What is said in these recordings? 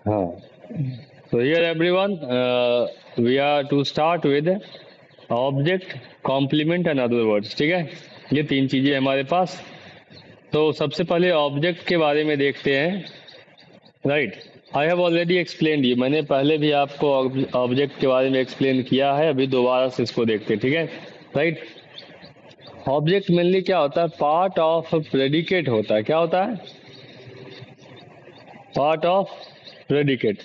हाँ, so here everyone, we are to start with object, complement and other words. ठीक है, ये तीन चीजें हमारे पास। तो सबसे पहले ऑब्जेक्ट के बारे में देखते हैं। Right, I have already explain you, मैंने पहले भी आपको ऑब्जेक्ट के बारे में एक्सप्लेन किया है, अभी दोबारा से इसको देखते हैं। ठीक है, राइट। ऑब्जेक्ट मेनली क्या होता है? पार्ट ऑफ प्रेडिकेट होता है। क्या होता है? Part of predicate.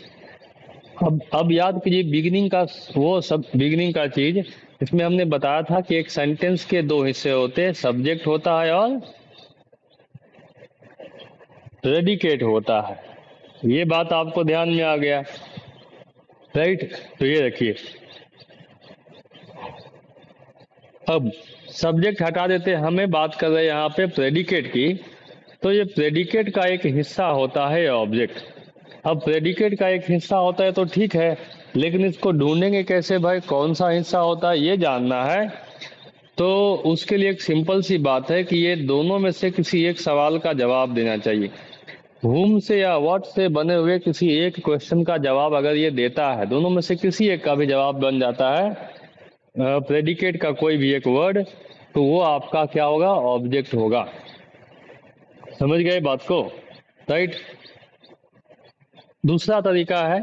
अब याद कीजिए बिगिनिंग का, वो सब बिगिनिंग का चीज, इसमें हमने बताया था कि एक सेंटेंस के दो हिस्से होते हैं, सब्जेक्ट होता है और प्रेडिकेट होता है। ये बात आपको ध्यान में आ गया? राइट, तो ये रखिए। अब सब्जेक्ट हटा देते हैं, हमें बात कर रहे हैं यहाँ पे प्रेडिकेट की। तो ये प्रेडिकेट का एक हिस्सा होता है ऑब्जेक्ट। अब प्रेडिकेट का एक हिस्सा होता है तो ठीक है, लेकिन इसको ढूंढेंगे कैसे भाई, कौन सा हिस्सा होता है ये जानना है। तो उसके लिए एक सिंपल सी बात है कि ये दोनों में से किसी एक सवाल का जवाब देना चाहिए। हुम से या व्हाट से बने हुए किसी एक क्वेश्चन का जवाब अगर ये देता है, दोनों में से किसी एक का भी जवाब बन जाता है प्रेडिकेट का कोई भी एक वर्ड, तो वो आपका क्या होगा? ऑब्जेक्ट होगा। समझ गए बात को? राइट। दूसरा तरीका है,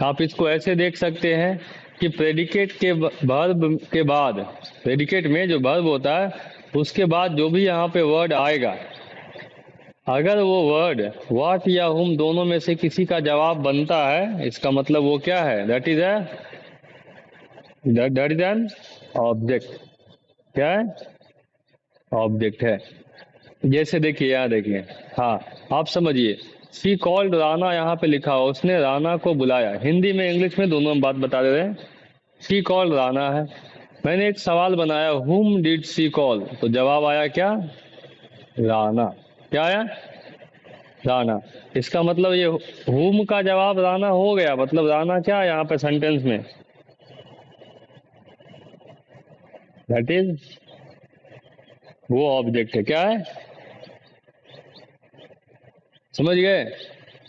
आप इसको ऐसे देख सकते हैं कि प्रेडिकेट के वर्ब के बाद, प्रेडिकेट में जो वर्ब होता है उसके बाद जो भी यहाँ पे वर्ड आएगा, अगर वो वर्ड व्हाट या हुम दोनों में से किसी का जवाब बनता है, इसका मतलब वो क्या है? That is an object. क्या है? ऑब्जेक्ट है। जैसे देखिए, यहाँ देखिए, हाँ आप समझिए, शी कॉल्ड राना, यहाँ पे लिखा हो उसने राना को बुलाया। हिंदी में इंग्लिश में दोनों में बात बता दे रहे हैं। शी कॉल्ड राना है। मैंने एक सवाल बनाया, हुम डिड शी कॉल, तो जवाब आया क्या? राना। क्या आया? राना। इसका मतलब ये हुम का जवाब राना हो गया, मतलब राना क्या है यहाँ पे सेंटेंस में? दैट इज, वो ऑब्जेक्ट है। क्या है? समझ गए?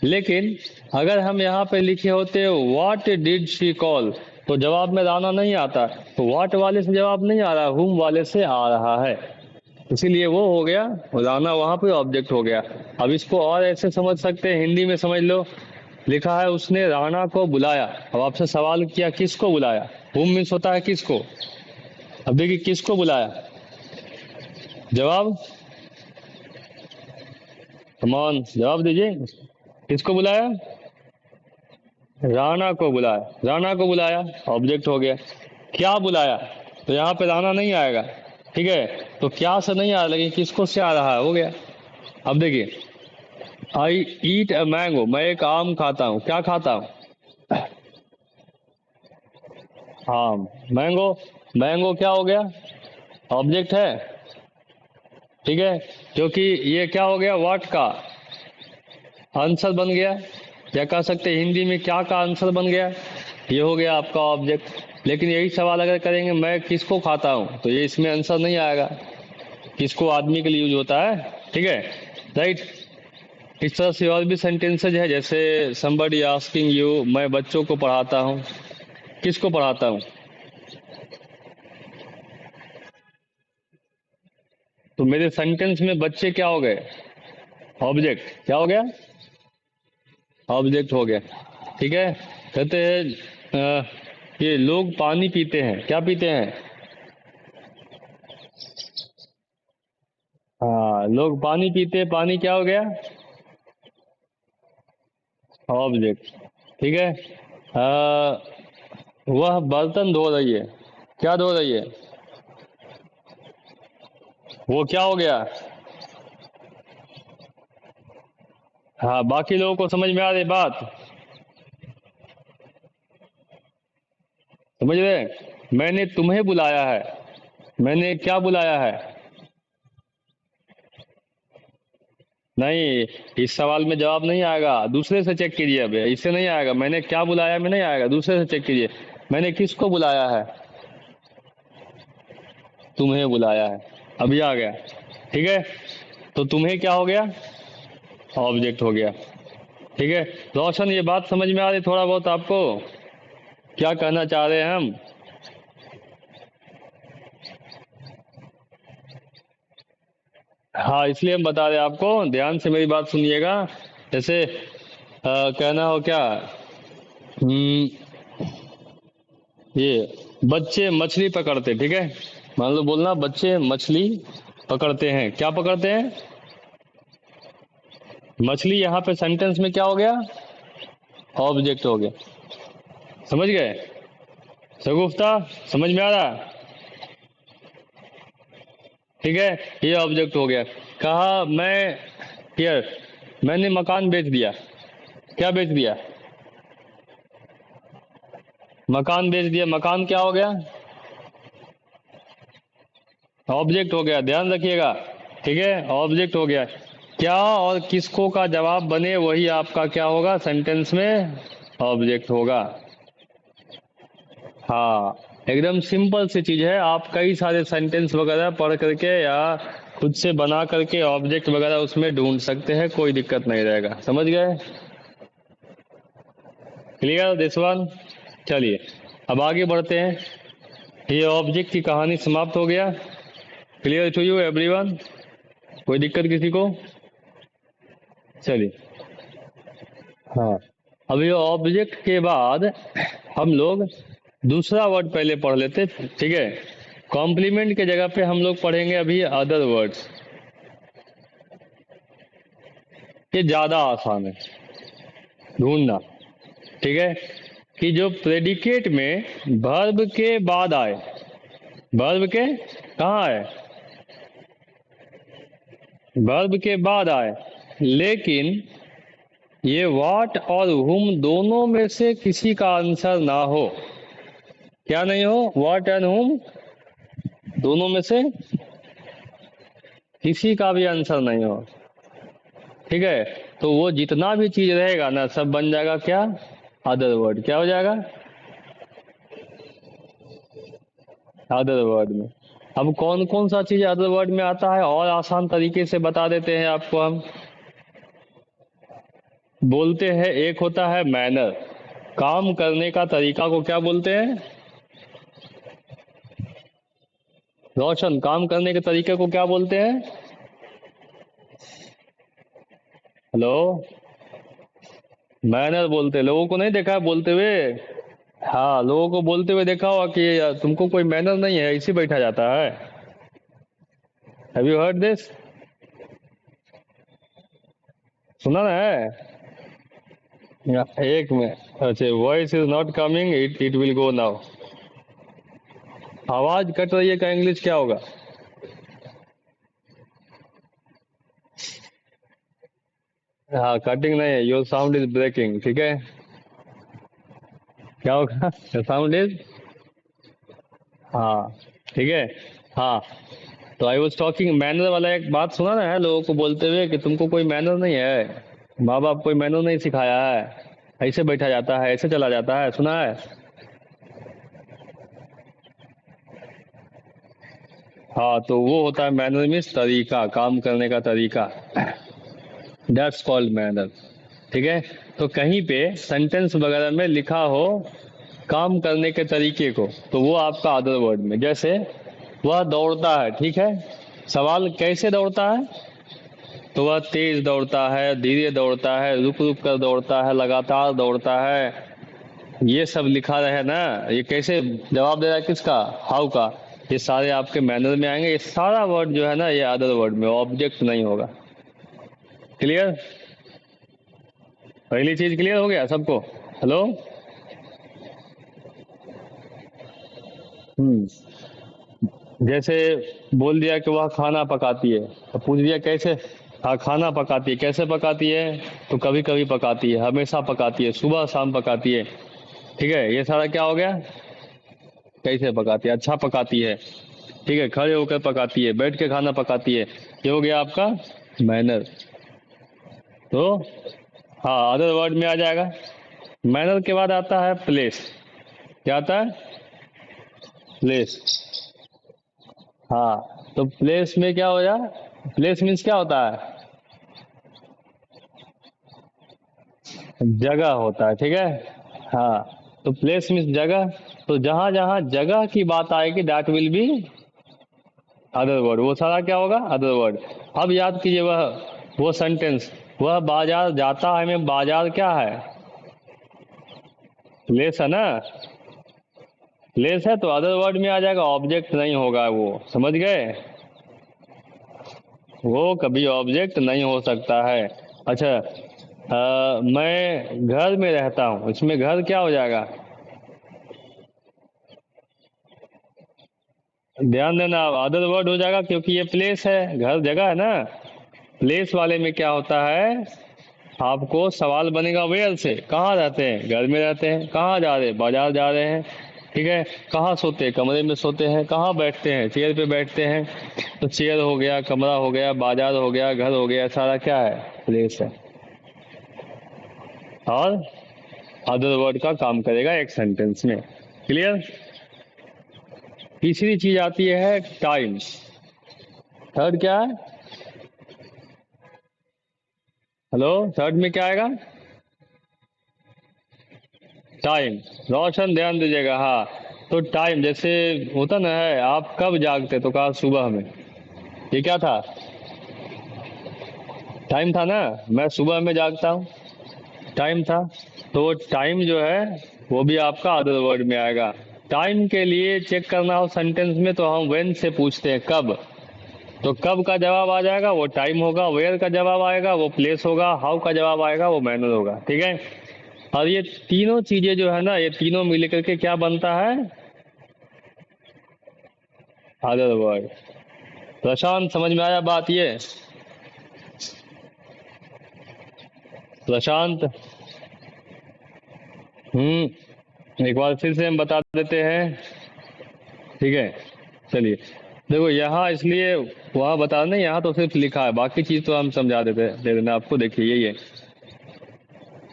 लेकिन अगर हम यहाँ पे लिखे होते व्हाट डिड शी कॉल, तो जवाब में राना नहीं आता, तो व्हाट वाले से जवाब नहीं आ रहा, हुम वाले से आ रहा है, इसीलिए वो हो गया राना, वहां पे ऑब्जेक्ट हो गया। अब इसको और ऐसे समझ सकते हैं, हिंदी में समझ लो, लिखा है उसने राणा को बुलाया। अब आपसे सवाल किया किसको बुलाया? हुम मिस होता है किसको? अब देखिए किसको बुलाया, जवाब, कमान जवाब दीजिए, किसको बुलाया? राणा को बुलाया। राणा को बुलाया, ऑब्जेक्ट हो गया। क्या बुलाया, तो यहाँ पे राणा नहीं आएगा। ठीक है, तो क्या से नहीं आ रहा, लेकिन किसको से आ रहा है, हो गया। अब देखिए, आई ईट अ मैंगो, मैं एक आम खाता हूँ। क्या खाता हूँ? आम। मैंगो, मैंगो क्या हो गया? ऑब्जेक्ट है। ठीक है, क्योंकि ये क्या हो गया? व्हाट का आंसर बन गया, या कह सकते हैं हिंदी में क्या का आंसर बन गया, ये हो गया आपका ऑब्जेक्ट। लेकिन यही सवाल अगर करेंगे मैं किसको खाता हूँ, तो ये इसमें आंसर नहीं आएगा। किसको आदमी के लिए यूज होता है। ठीक है, राइट। इस तरह से और भी सेंटेंसेज है, जैसे somebody asking you, मैं बच्चों को पढ़ाता हूँ। किसको पढ़ाता हूँ? तो मेरे सेंटेंस में बच्चे क्या हो गए? ऑब्जेक्ट। क्या हो गया? ऑब्जेक्ट हो गया। ठीक है, कहते हैं ये लोग पानी पीते हैं। क्या पीते हैं? हाँ, लोग पानी पीते हैं, पानी क्या हो गया? ऑब्जेक्ट। ठीक है, वह बर्तन धो रही है। क्या धो रही है? वो क्या हो गया? हाँ, बाकी लोगों को समझ में आ रही बात? समझ रहे? मैंने तुम्हें बुलाया है, मैंने क्या बुलाया है? नहीं, इस सवाल में जवाब नहीं आएगा, दूसरे से चेक कीजिए। अब इससे नहीं आएगा, मैंने क्या बुलाया में नहीं आएगा, दूसरे से चेक कीजिए। मैंने किसको बुलाया है? तुम्हें बुलाया है, अभी आ गया। ठीक है, तो तुम्हें क्या हो गया? ऑब्जेक्ट हो गया। ठीक है रोशन, ये बात समझ में आ रही थोड़ा बहुत आपको क्या कहना चाह रहे हैं हम? हाँ, इसलिए हम बता रहे हैं आपको, ध्यान से मेरी बात सुनिएगा। जैसे कहना हो क्या, हम्म, ये बच्चे मछली पकड़ते, ठीक है, मान लो बोलना बच्चे मछली पकड़ते हैं। क्या पकड़ते हैं? मछली। यहाँ पे सेंटेंस में क्या हो गया? ऑब्जेक्ट हो गया। समझ गए? शगुफ्ता, समझ में आ रहा? ठीक है, ये ऑब्जेक्ट हो गया। कहा मैं, हियर, मैंने मकान बेच दिया। क्या बेच दिया? मकान बेच दिया। मकान क्या हो गया? ऑब्जेक्ट हो गया, ध्यान रखिएगा। ठीक है, ऑब्जेक्ट हो गया। क्या और किसको का जवाब बने वही आपका क्या होगा सेंटेंस में? ऑब्जेक्ट होगा। हाँ, एकदम सिंपल सी चीज है। आप कई सारे सेंटेंस वगैरह पढ़ करके या खुद से बना करके ऑब्जेक्ट वगैरह उसमें ढूंढ सकते हैं, कोई दिक्कत नहीं रहेगा। समझ गए? Clear this one? चलिए अब आगे बढ़ते हैं। ये ऑब्जेक्ट की कहानी समाप्त हो गया। Clear to you everyone? कोई दिक्कत किसी को? चलिए, हाँ, अब ये ऑब्जेक्ट के बाद हम लोग दूसरा वर्ड पहले पढ़ लेते। ठीक है, कॉम्प्लीमेंट के जगह पे हम लोग पढ़ेंगे अभी अदर वर्ड्स। ये ज्यादा आसान है ढूंढना। ठीक है, कि जो प्रेडिकेट में वर्ब के बाद आए। वर्ब के कहाँ आए? वर्ब के बाद आए, लेकिन ये व्हाट और हुम दोनों में से किसी का आंसर ना हो। क्या नहीं हो? व्हाट एंड हुम दोनों में से किसी का भी आंसर नहीं हो। ठीक है, तो वो जितना भी चीज रहेगा ना सब बन जाएगा क्या? Other word. क्या हो जाएगा? अदर वर्ड में। अब कौन कौन सा चीज अदर वर्ड में आता है और आसान तरीके से बता देते हैं आपको हम। बोलते हैं एक होता है मैनर, काम करने का तरीका को क्या बोलते हैं? रोशन, काम करने के तरीके को क्या बोलते हैं? हेलो, मैनर बोलते हैं। लोगों को नहीं देखा है बोलते हुए? हाँ, लोगों को बोलते हुए देखा होगा कि तुमको कोई मैनर नहीं है, इसी बैठा जाता है। Have you heard this? सुना ना है? एक में, अच्छा, voice is not coming, it it will go now. आवाज कट रही है का इंग्लिश क्या होगा? हाँ, कटिंग नहीं है, योर साउंड इज ब्रेकिंग। ठीक है, क्या होगा? साउंड इज, हाँ, ठीक है, हाँ। तो आई वॉज टॉकिंग मैनर वाला एक बात सुना ना है लोगों को बोलते हुए कि तुमको कोई मैनर नहीं है, माँ बाप कोई मैनर नहीं सिखाया है, ऐसे बैठा जाता है, ऐसे चला जाता है, सुना है? हाँ, तो वो होता है मैनर मीन्स तरीका, काम करने का तरीका। That's called manner. ठीक है, तो कहीं पे सेंटेंस वगैरह में लिखा हो काम करने के तरीके को, तो वो आपका अदर वर्ड में। जैसे वह दौड़ता है, ठीक है, सवाल कैसे दौड़ता है? तो वह तेज दौड़ता है, धीरे दौड़ता है, रुक रुक कर दौड़ता है, लगातार दौड़ता है, ये सब लिखा रहे ना। ये कैसे जवाब दे रहा है? किसका? हाउ का। ये सारे आपके मैनर में आएंगे। ये सारा वर्ड जो है ना ये अदर वर्ड में, ऑब्जेक्ट नहीं होगा। क्लियर? पहली चीज क्लियर हो गया सबको? हेलो। जैसे बोल दिया कि वह खाना पकाती है, तो पूछ दिया कैसे? हाँ, खाना पकाती है। कैसे पकाती है? तो कभी कभी पकाती है, हमेशा पकाती है, सुबह शाम पकाती है। ठीक है, ये सारा क्या हो गया? कैसे पकाती है, अच्छा पकाती है। ठीक है, खड़े होकर पकाती है, बैठ के खाना पकाती है, ये हो गया आपका मैनर। तो हाँ, अदर वर्ड में आ जाएगा। मैनर के बाद आता है प्लेस। क्या आता है? प्लेस। हाँ, तो प्लेस में क्या हो जाए? प्लेस मीन्स क्या होता है? जगह होता है, ठीक है। हाँ, तो प्लेस मीन्स जगह। तो जहां जहां जगह की बात आएगी that will be other word, वो सारा क्या होगा, अदर वर्ड। अब याद कीजिए वो सेंटेंस, वह बाजार जाता है में बाजार क्या है, प्लेस है ना। प्लेस है तो अदर वर्ड में आ जाएगा, ऑब्जेक्ट नहीं होगा, वो समझ गए। वो कभी ऑब्जेक्ट नहीं हो सकता है। अच्छा, मैं घर में रहता हूँ, इसमें घर क्या हो जाएगा, ध्यान देना, अदर वर्ड हो जाएगा क्योंकि ये प्लेस है, घर जगह है ना। प्लेस वाले में क्या होता है, आपको सवाल बनेगा वेयर से, कहाँ रहते हैं, घर में रहते हैं, कहाँ जा रहे हैं, बाजार जा रहे हैं, ठीक है। कहाँ सोते हैं, कमरे में सोते हैं, कहाँ बैठते हैं, चेयर पे बैठते हैं। तो चेयर हो गया, कमरा हो गया, बाजार हो गया, घर हो गया, सारा क्या है, प्लेस है। और अदर वर्ड का काम करेगा एक सेंटेंस में, क्लियर। तीसरी चीज आती है टाइम। थर्ड क्या है, हेलो, थर्ड में क्या आएगा, टाइम। रोशन ध्यान दीजिएगा, हाँ। तो टाइम जैसे होता ना है, आप कब जागते, तो कहा सुबह में, ये क्या था, टाइम था ना। मैं सुबह में जागता हूँ, टाइम था। तो टाइम जो है वो भी आपका अदर वर्ड में आएगा। टाइम के लिए चेक करना हो सेंटेंस में तो हम व्हेन से पूछते हैं, कब। तो कब का जवाब आ जाएगा वो टाइम होगा, वेयर का जवाब आएगा वो प्लेस होगा, हाउ का जवाब आएगा वो मैनर होगा, ठीक है। और ये तीनों चीजें जो है ना, ये तीनों मिलकर के क्या बनता है, अदर वर्ड। प्रशांत समझ में आया बात ये, प्रशांत। एक बार फिर से हम बता देते हैं, ठीक है। चलिए, देखो यहाँ इसलिए वहाँ बता नहीं, यहाँ तो सिर्फ लिखा है, बाकी चीज तो हम समझा दे देना आपको। देखिए यही है,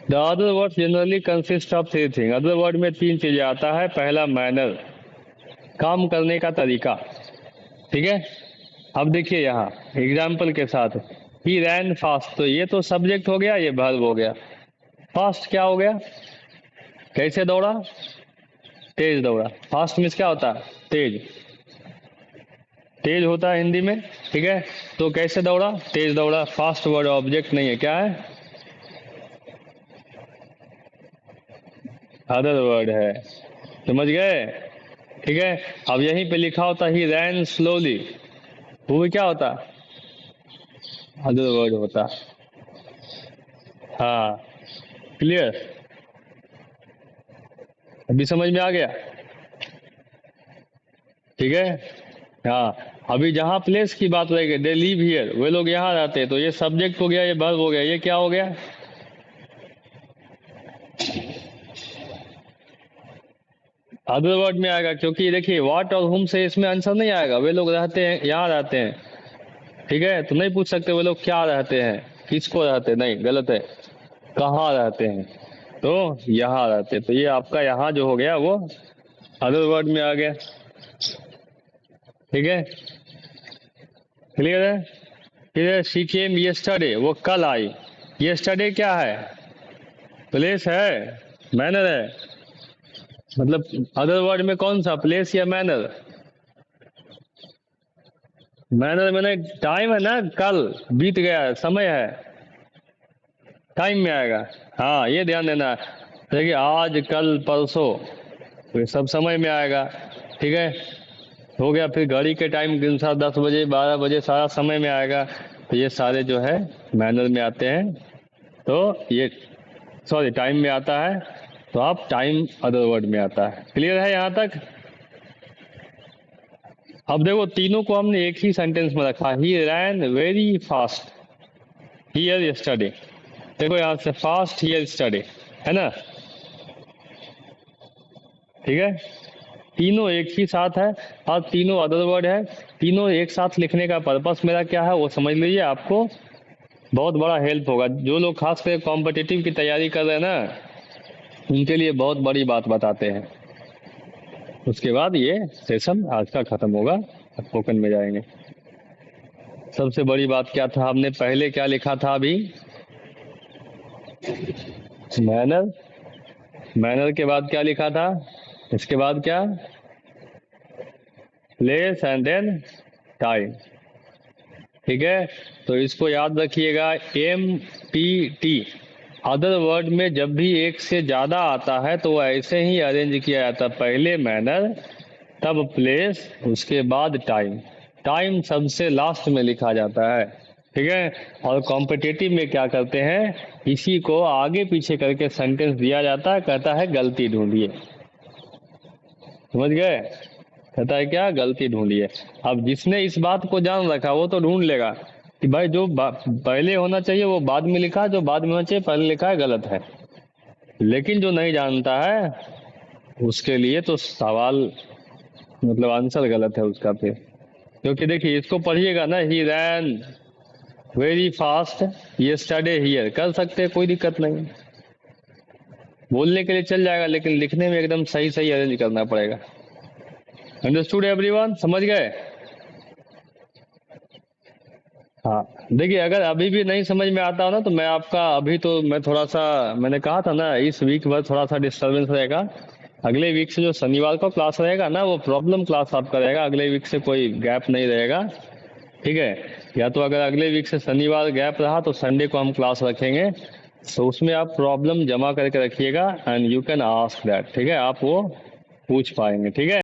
the other word generally consist of three thing. Other word में तीन चीजें आता है। पहला मैनर, काम करने का तरीका, ठीक है। अब देखिए यहाँ एग्जाम्पल के साथ, ही रैन फास्ट, तो ये तो सब्जेक्ट हो गया, ये वर्ब हो गया। फास्ट क्या हो गया, कैसे दौड़ा, तेज दौड़ा। फास्ट मीन्स क्या होता है, तेज, तेज होता है हिंदी में, ठीक है। तो कैसे दौड़ा, तेज दौड़ा। फास्ट वर्ड ऑब्जेक्ट नहीं है, क्या है, अदर वर्ड है, समझ गए, ठीक है। अब यहीं पे लिखा होता ही रैन स्लोली, वो भी क्या होता, अदर वर्ड होता। हाँ, क्लियर, अभी समझ में आ गया, ठीक है। हाँ, अभी जहाँ प्लेस की बात रहेगी, दे लिव हियर, वे लोग यहाँ रहते हैं, तो ये सब्जेक्ट हो गया, ये वर्ब हो गया, ये क्या हो गया, अदर वर्ड में आएगा। क्योंकि देखिए व्हाट और हुम से इसमें आंसर नहीं आएगा, वे लोग रहते हैं, यहाँ रहते हैं, ठीक है। तो नहीं पूछ सकते वे लोग क्या रहते हैं, किसको रहते हैं, नहीं, गलत है, कहाँ रहते हैं, तो यहाँ रहते हैं। तो ये आपका यहाँ जो हो गया वो अदर वर्ड में आ गया, ठीक है, क्लियर है। फिर शी केम यस्टरडे, वो कल आई। यस्टरडे क्या है, प्लेस है, मैनर है, मतलब अदर वर्ड में कौन सा, प्लेस या मैनर। मैनर मैंने टाइम है ना, कल बीत गया है, समय है, टाइम में आएगा। हाँ, ये ध्यान देना है। देखिए आज कल परसों, तो ये सब समय में आएगा, ठीक है। हो गया, फिर घड़ी के टाइम के अनुसार 10 बजे 12 बजे सारा समय में आएगा। तो ये सारे जो है मैनर में आते हैं, तो ये सॉरी टाइम में आता है, तो आप टाइम अदर वर्ड में आता है। क्लियर है यहाँ तक। अब देखो तीनों को हमने एक ही सेंटेंस में रखा, he ran very fast here yesterday. देखो यहाँ से फास्ट हियर स्टडी, है ना, ठीक है। तीनों एक ही साथ है और तीनों अदर वर्ड है। तीनों एक साथ लिखने का पर्पस मेरा क्या है वो समझ लीजिए, आपको बहुत बड़ा हेल्प होगा। जो लोग खास कर कॉम्पिटिटिव की तैयारी कर रहे हैं ना, उनके लिए बहुत बड़ी बात बताते हैं। उसके बाद ये सेशन आज का खत्म होगा, स्पोकन में जाएंगे। सबसे बड़ी बात क्या था, हमने पहले क्या लिखा था अभी, मैनर, मैनर के बाद क्या लिखा था, इसके बाद क्या, प्लेस एंड देन टाइम। ठीक है, तो इसको याद रखिएगा। MPT अदर वर्ड में जब भी एक से ज्यादा आता है तो वो ऐसे ही अरेंज किया जाता है, पहले मैनर, तब प्लेस, उसके बाद टाइम। टाइम सबसे लास्ट में लिखा जाता है। ठीक है, और कॉम्पिटिटिव में क्या करते हैं, इसी को आगे पीछे करके सेंटेंस दिया जाता है, कहता है गलती ढूंढिए। समझ गए, कहता है क्या, गलती ढूंढिए। अब जिसने इस बात को जान रखा वो तो ढूंढ लेगा कि भाई जो पहले होना चाहिए वो बाद में लिखा, जो बाद में होना चाहिए पहले लिखा है, गलत है। लेकिन जो नहीं जानता है उसके लिए तो सवाल मतलब आंसर गलत है उसका फिर। क्योंकि देखिए इसको पढ़िएगा ना, he ran very fast yesterday here, कर सकते हैं, कोई दिक्कत नहीं, बोलने के लिए चल जाएगा, लेकिन लिखने में एकदम सही सही अरेंज करना पड़ेगा। अंडरस्टूड एवरीवन, समझ गए। हाँ, देखिए अगर अभी भी नहीं समझ में आता हो ना तो मैं आपका अभी तो मैं थोड़ा सा, मैंने कहा था ना इस वीक भर थोड़ा सा डिस्टर्बेंस रहेगा। अगले वीक से जो शनिवार को क्लास रहेगा ना वो प्रॉब्लम क्लास आपका रहेगा, अगले वीक से कोई गैप नहीं रहेगा। ठीक है, या तो अगर अगले वीक से शनिवार गैप रहा तो संडे को हम क्लास रखेंगे, तो उसमें आप प्रॉब्लम जमा करके रखिएगा and you can ask that. ठीक है, आप वो पूछ पाएंगे। ठीक है।